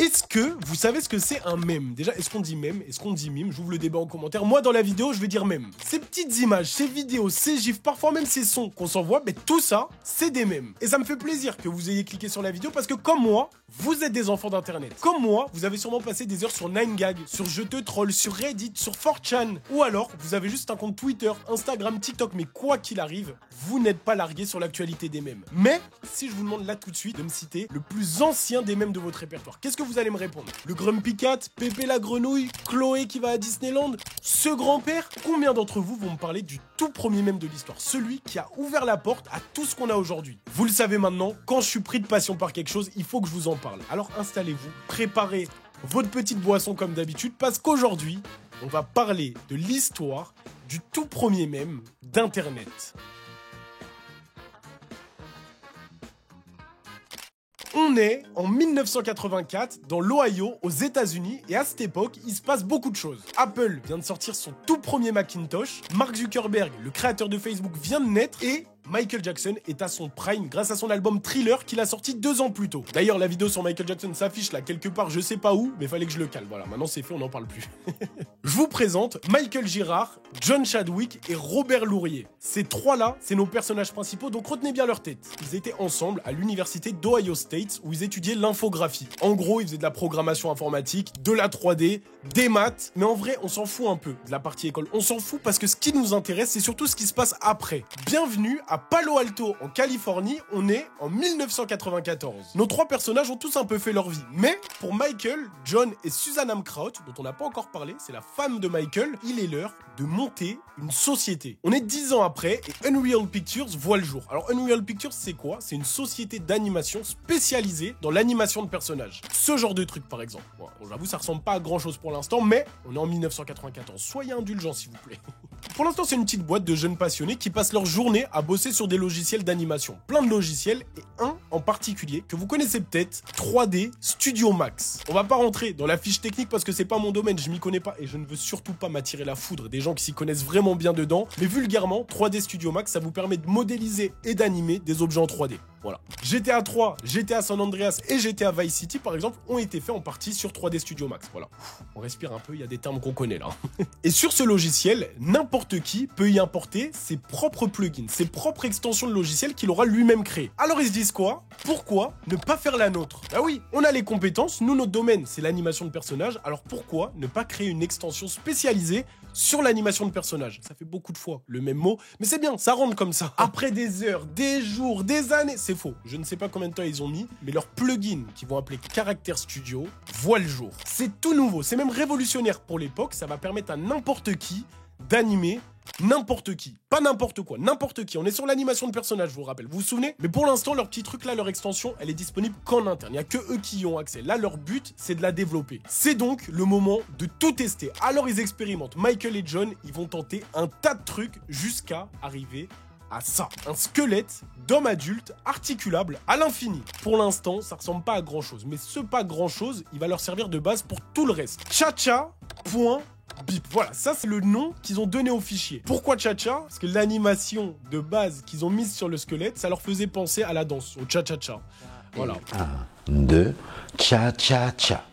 Est-ce que vous savez ce que c'est un mème? Déjà, est-ce qu'on dit mème? Est-ce qu'on dit mime? J'ouvre le débat en commentaire. Moi, dans la vidéo, je vais dire mème. Ces petites images, ces vidéos, ces gifs, parfois même ces sons qu'on s'envoie, mais tout ça, c'est des mèmes. Et ça me fait plaisir que vous ayez cliqué sur la vidéo parce que comme moi, vous êtes des enfants d'internet. Comme moi, vous avez sûrement passé des heures sur 9gag, sur Je te troll, sur Reddit, sur 4chan. Ou alors, vous avez juste un compte Twitter, Instagram, TikTok, mais quoi qu'il arrive, vous n'êtes pas largué sur l'actualité des mèmes. Mais, si je vous demande là tout de suite de me citer le plus ancien des mèmes de votre répertoire, qu'est-ce que vous allez me répondre? Le Grumpy Cat, Pépé la grenouille, Chloé qui va à Disneyland, ce grand-père? Combien d'entre vous vont me parler du tout premier mème de l'histoire, celui qui a ouvert la porte à tout ce qu'on a aujourd'hui? Vous le savez maintenant, quand je suis pris de passion par quelque chose, il faut que je vous en parle. Alors installez-vous, préparez votre petite boisson comme d'habitude, parce qu'aujourd'hui, on va parler de l'histoire du tout premier mème d'Internet. On est en 1984 dans l'Ohio aux États-Unis et à cette époque, il se passe beaucoup de choses. Apple vient de sortir son tout premier Macintosh, Mark Zuckerberg, le créateur de Facebook, vient de naître et Michael Jackson est à son prime grâce à son album Thriller qu'il a sorti 2 ans plus tôt. D'ailleurs, la vidéo sur Michael Jackson s'affiche là quelque part, je sais pas où, mais fallait que je le cale. Voilà, maintenant c'est fait, on n'en parle plus. Je vous présente Michael Girard, John Chadwick et Robert Lourier. Ces trois-là, c'est nos personnages principaux, donc retenez bien leur tête. Ils étaient ensemble à l'université d'Ohio State où ils étudiaient l'infographie. En gros, ils faisaient de la programmation informatique, de la 3D, des maths, mais en vrai, on s'en fout un peu de la partie école. On s'en fout parce que ce qui nous intéresse, c'est surtout ce qui se passe après. Bienvenue à Palo Alto, en Californie, on est en 1994. Nos trois personnages ont tous un peu fait leur vie, mais pour Michael, John et Susan Amkraut, dont on n'a pas encore parlé, c'est la femme de Michael, il est l'heure de monter une société. On est 10 ans après et Unreal Pictures voit le jour. Alors Unreal Pictures, c'est quoi? C'est une société d'animation spécialisée dans l'animation de personnages. Ce genre de truc, par exemple. Bon, j'avoue, ça ressemble pas à grand chose pour l'instant, mais on est en 1994. Soyez indulgents, s'il vous plaît. Pour l'instant, c'est une petite boîte de jeunes passionnés qui passent leur journée à bosser sur des logiciels d'animation. Plein de logiciels et un en particulier que vous connaissez peut-être, 3D Studio Max. On va pas rentrer dans la fiche technique parce que c'est pas mon domaine, je m'y connais pas et je ne veux surtout pas m'attirer la foudre des gens qui s'y connaissent vraiment bien dedans. Mais vulgairement, 3D Studio Max, ça vous permet de modéliser et d'animer des objets en 3D. Voilà. GTA 3, GTA San Andreas et GTA Vice City, par exemple, ont été faits en partie sur 3D Studio Max. Voilà. On respire un peu, il y a des termes qu'on connaît là. Et sur ce logiciel, n'importe qui peut y importer ses propres plugins, ses propres extensions de logiciel qu'il aura lui-même créé. Alors ils se disent quoi? Pourquoi ne pas faire la nôtre? Ah oui, on a les compétences, nous notre domaine c'est l'animation de personnages, alors pourquoi ne pas créer une extension spécialisée sur l'animation de personnages? Ça fait beaucoup de fois le même mot, mais c'est bien, ça rentre comme ça. Après des heures, des jours, des années, c'est faux. Je ne sais pas combien de temps ils ont mis, mais leur plugin qu'ils vont appeler Character Studio voit le jour. C'est tout nouveau, c'est même révolutionnaire pour l'époque, ça va permettre à n'importe qui d'animer n'importe qui, pas n'importe quoi, n'importe qui. On est sur l'animation de personnages, je vous rappelle, vous vous souvenez? Mais pour l'instant, leur petit truc là, leur extension, elle est disponible qu'en interne. Il n'y a que eux qui y ont accès. Là, leur but, c'est de la développer. C'est donc le moment de tout tester. Alors, ils expérimentent. Michael et John, ils vont tenter un tas de trucs jusqu'à arriver à ça. Un squelette d'homme adulte articulable à l'infini. Pour l'instant, ça ressemble pas à grand chose. Mais ce pas grand chose, il va leur servir de base pour tout le reste. Cha-cha.bip. Voilà, ça c'est le nom qu'ils ont donné au fichier. Pourquoi cha-cha? Parce que l'animation de base qu'ils ont mise sur le squelette, ça leur faisait penser à la danse, au cha-cha-cha. Voilà. 1, 2, cha-cha-cha.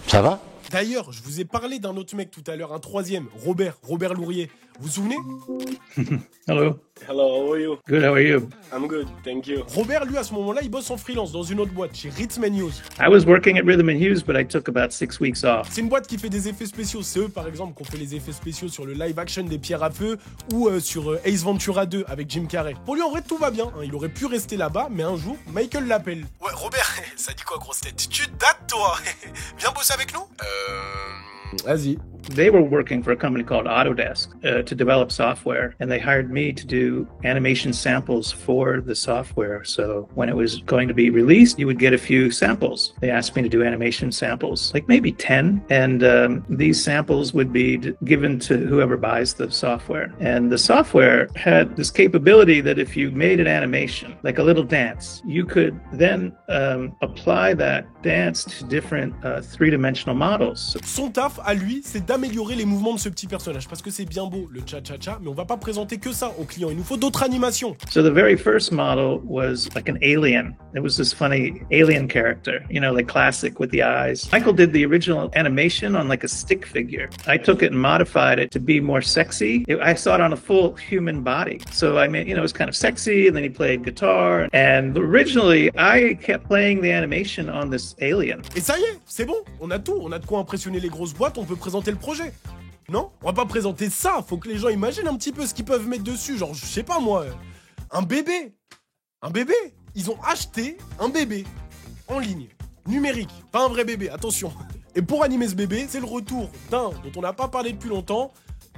Ça va? D'ailleurs, je vous ai parlé d'un autre mec tout à l'heure, un troisième, Robert Lourier. Vous vous souvenez? Hello. Hello, how are you? Good, how are you? I'm good, thank you. Robert, lui, à ce moment-là, il bosse en freelance dans une autre boîte, chez Rhythm News. I was working at Rhythm and Hughes, but I took about 6 weeks off. C'est une boîte qui fait des effets spéciaux. C'est eux, par exemple, qui ont fait les effets spéciaux sur le live action des Pierres à Feu ou sur Ace Ventura 2 avec Jim Carrey. Pour lui, en vrai, tout va bien. Hein. Il aurait pu rester là-bas, mais un jour, Michael l'appelle. Ouais, Robert, ça dit quoi, grosse tête? Tu dates, toi? Viens bosser avec nous? Vas-y. They were working for a company called Autodesk to develop software, and they hired me to do animation samples for the software. So when it was going to be released, you would get a few samples. They asked me to do animation samples, like maybe 10, and these samples would be given to whoever buys the software. And the software had this capability that if you made an animation, like a little dance, you could then apply that dance to different three-dimensional models. Son taf, off à lui, c'est d'améliorer les mouvements de ce petit personnage. Parce que c'est bien beau, le cha-cha-cha, mais on va pas présenter que ça aux clients. Il nous faut d'autres animations. So the very first model was like an alien. It was this funny alien character, you know, like classic with the eyes. Michael did the original animation on like a stick figure. I took it and modified it to be more sexy. I saw it on a full human body. So I mean, you know, it was kind of sexy, and then he played guitar. And originally, I kept playing the animation on this alien. Et ça y est, c'est bon, on a tout. On a de quoi impressionner les grosses boîtes, on peut présenter le projet. Non, on va pas présenter ça, faut que les gens imaginent un petit peu ce qu'ils peuvent mettre dessus. Genre, je sais pas moi, un bébé. Un bébé. Ils ont acheté un bébé en ligne, numérique, pas un vrai bébé, attention. Et pour animer ce bébé, c'est le retour d'un dont on n'a pas parlé depuis longtemps.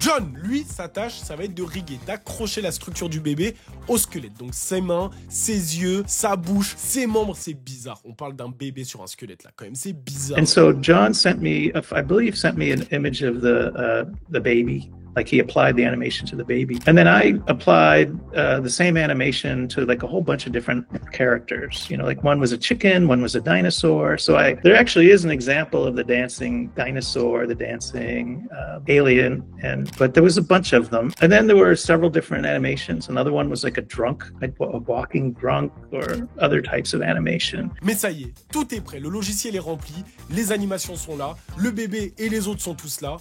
John, lui, sa tâche, ça va être de riguer, d'accrocher la structure du bébé au squelette. Donc ses mains, ses yeux, sa bouche, ses membres, c'est bizarre. On parle d'un bébé sur un squelette là, quand même, c'est bizarre. And so John sent me, I believe, sent me an image of the baby. Like he applied the animation to the baby. And then I applied the same animation to like a whole bunch of different characters. You know, like one was a chicken, one was a dinosaur. So there actually is an example of the dancing dinosaur, the dancing alien, but there was a bunch of them. And then there were several different animations. Another one was like a walking drunk or other types of animation. Mais ça y est, tout est prêt. Le logiciel est rempli, les animations sont là, le bébé et les autres sont tous là.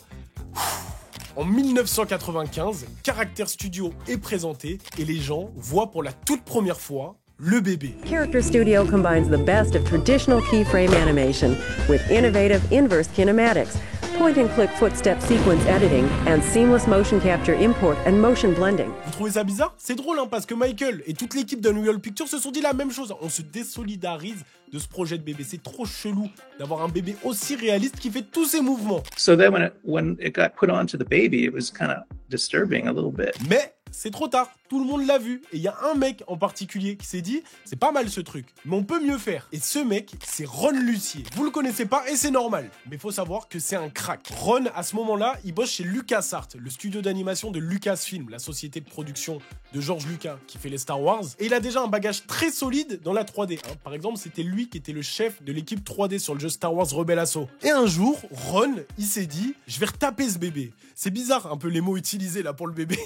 En 1995, Character Studio est présenté et les gens voient pour la toute première fois le bébé. Character Studio combines the best of traditional keyframe animation with innovative inverse kinematics, point-and-click footstep sequence editing, and seamless motion capture import and motion blending. Vous trouvez ça bizarre? C'est drôle hein, parce que Michael et toute l'équipe d'Unreal Pictures se sont dit la même chose. On se désolidarise de ce projet de bébé. C'est trop chelou d'avoir un bébé aussi réaliste qui fait tous ses mouvements. So then when it got put onto the baby, it was kind of disturbing a little bit. Mais c'est trop tard, tout le monde l'a vu. Et il y a un mec en particulier qui s'est dit, c'est pas mal ce truc, mais on peut mieux faire. Et ce mec, c'est Ron Lucier. Vous le connaissez pas et c'est normal. Mais faut savoir que c'est un crack. Ron, à ce moment-là, il bosse chez LucasArts, le studio d'animation de Lucasfilm, la société de production de George Lucas qui fait les Star Wars. Et il a déjà un bagage très solide dans la 3D. Hein. Par exemple, c'était lui qui était le chef de l'équipe 3D sur le jeu Star Wars Rebel Assault. Et un jour, Ron, il s'est dit, je vais retaper ce bébé. C'est bizarre un peu les mots utilisés là pour le bébé.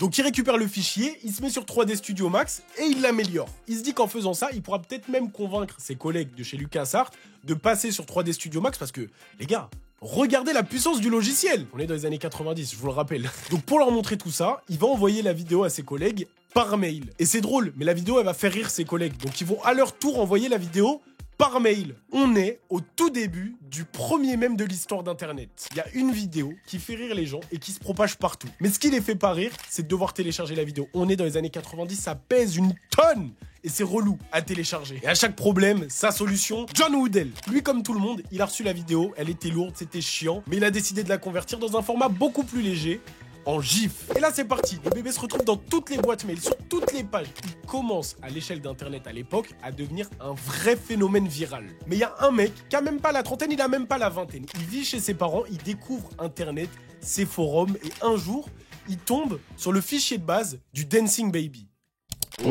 Donc il récupère le fichier, il se met sur 3D Studio Max et il l'améliore. Il se dit qu'en faisant ça, il pourra peut-être même convaincre ses collègues de chez LucasArts de passer sur 3D Studio Max parce que, les gars, regardez la puissance du logiciel. On est dans les années 90, je vous le rappelle. Donc pour leur montrer tout ça, il va envoyer la vidéo à ses collègues par mail. Et c'est drôle, mais la vidéo, elle va faire rire ses collègues. Donc ils vont à leur tour envoyer la vidéo par mail. On est au tout début du premier mème de l'histoire d'Internet. Il y a une vidéo qui fait rire les gens et qui se propage partout. Mais ce qui les fait pas rire, c'est de devoir télécharger la vidéo. On est dans les années 90, ça pèse une tonne et c'est relou à télécharger. Et à chaque problème, sa solution, John Woodell. Lui, comme tout le monde, il a reçu la vidéo, elle était lourde, c'était chiant, mais il a décidé de la convertir dans un format beaucoup plus léger, en GIF. Et là, c'est parti. Le bébé se retrouve dans toutes les boîtes mail, sur toutes les pages. Il commence, à l'échelle d'Internet à l'époque, à devenir un vrai phénomène viral. Mais il y a un mec qui a même pas la trentaine, il a même pas la vingtaine. Il vit chez ses parents, il découvre Internet, ses forums, et un jour, il tombe sur le fichier de base du Dancing Baby. Ce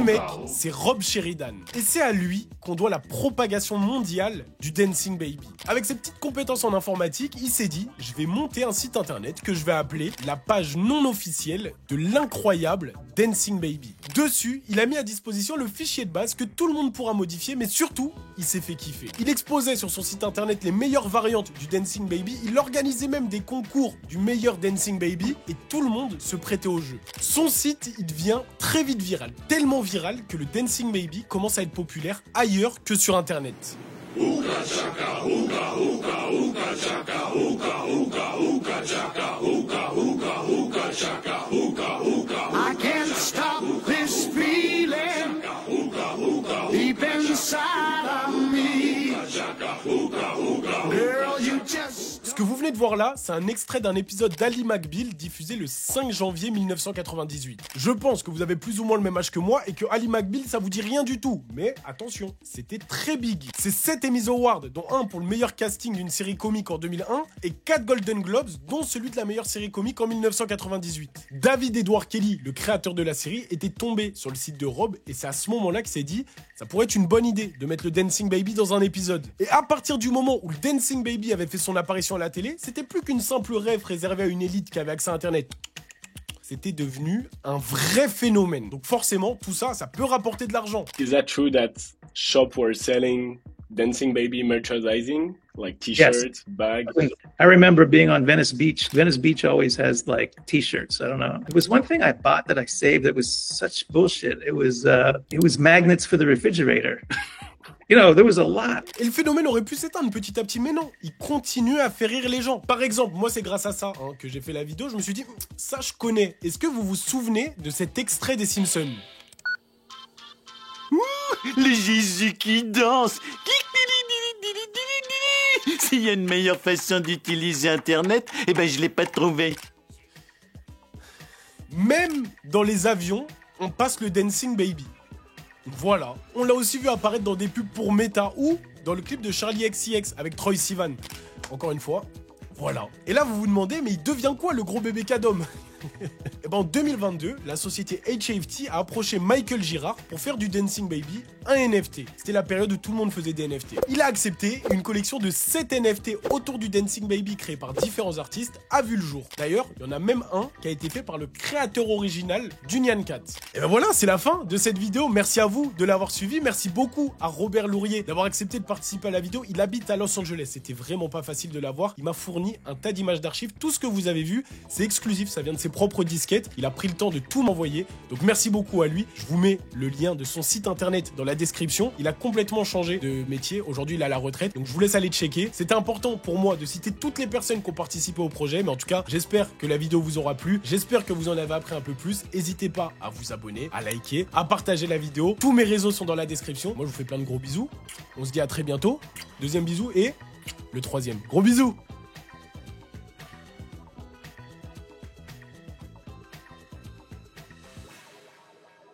mec, c'est Rob Sheridan. Et c'est à lui qu'on doit la propagation mondiale du Dancing Baby. Avec ses petites compétences en informatique, il s'est dit, je vais monter un site internet que je vais appeler la page non officielle de l'incroyable Dancing Baby. Dessus, il a mis à disposition le fichier de base que tout le monde pourra modifier, mais surtout, il s'est fait kiffer. Il exposait sur son site internet les meilleures variantes du Dancing Baby, il organisait même des concours du meilleur Dancing Baby et tout le monde se prêtait au jeu. Son site, il devient très vite viral, tellement viral que le Dancing Baby commence à être populaire ailleurs que sur internet. Ce que vous venez venez de voir là, c'est un extrait d'un épisode d'Ally McBeal diffusé le 5 janvier 1998. Je pense que vous avez plus ou moins le même âge que moi et que Ally McBeal ça vous dit rien du tout. Mais attention, c'était très big. C'est 7 Emmy Awards, dont un pour le meilleur casting d'une série comique en 2001 et 4 Golden Globes, dont celui de la meilleure série comique en 1998. David Edward Kelly, le créateur de la série, était tombé sur le site de Rob et c'est à ce moment-là qu'il s'est dit ça pourrait être une bonne idée de mettre le Dancing Baby dans un épisode. Et à partir du moment où le Dancing Baby avait fait son apparition à la télé, c'était plus qu'une simple rêve réservée à une élite qui avait accès à Internet. C'était devenu un vrai phénomène. Donc forcément, tout ça, ça peut rapporter de l'argent. Is that true that shops were selling Dancing Baby merchandising? Like t-shirts, Yes. bags? I remember being on Venice Beach. Venice Beach always has like t-shirts. I don't know. It was one thing I bought that I saved that was such bullshit. It was magnets for the refrigerator. You know, there was a lot. Et le phénomène aurait pu s'éteindre petit à petit, mais non, il continue à faire rire les gens. Par exemple, moi c'est grâce à ça que j'ai fait la vidéo, je me suis dit, ça je connais. Est-ce que vous vous souvenez de cet extrait des Simpsons? Le Jésus qui danse. S'il y a une meilleure façon d'utiliser Internet, eh ben je l'ai pas trouvé. Même dans les avions, on passe le Dancing Baby. Voilà, on l'a aussi vu apparaître dans des pubs pour Meta ou dans le clip de Charlie XCX avec Troye Sivan. Encore une fois, voilà. Et là, vous vous demandez, mais il devient quoi le gros bébé Cadom? Et ben en 2022, la société HFT a approché Michael Girard pour faire du Dancing Baby un NFT. C'était la période où tout le monde faisait des NFT. Il a accepté, une collection de 7 NFT autour du Dancing Baby créé par différents artistes a vu le jour. D'ailleurs, il y en a même un qui a été fait par le créateur original du Nyan Cat. Et ben voilà, c'est la fin de cette vidéo. Merci à vous de l'avoir suivi. Merci beaucoup à Robert Lourier d'avoir accepté de participer à la vidéo. Il habite à Los Angeles. C'était vraiment pas facile de l'avoir. Il m'a fourni un tas d'images d'archives. Tout ce que vous avez vu, c'est exclusif. Ça vient de ses propres disquettes. Il a pris le temps de tout m'envoyer. Donc merci beaucoup à lui. Je vous mets le lien de son site internet dans la description. Il a complètement changé de métier. Aujourd'hui, il est à la retraite. Donc je vous laisse aller checker. C'était important pour moi de citer toutes les personnes qui ont participé au projet. Mais en tout cas, j'espère que la vidéo vous aura plu. J'espère que vous en avez appris un peu plus. N'hésitez pas à vous abonner, à liker, à partager la vidéo. Tous mes réseaux sont dans la description. Moi, je vous fais plein de gros bisous. On se dit à très bientôt. Deuxième bisou et le troisième. Gros bisous!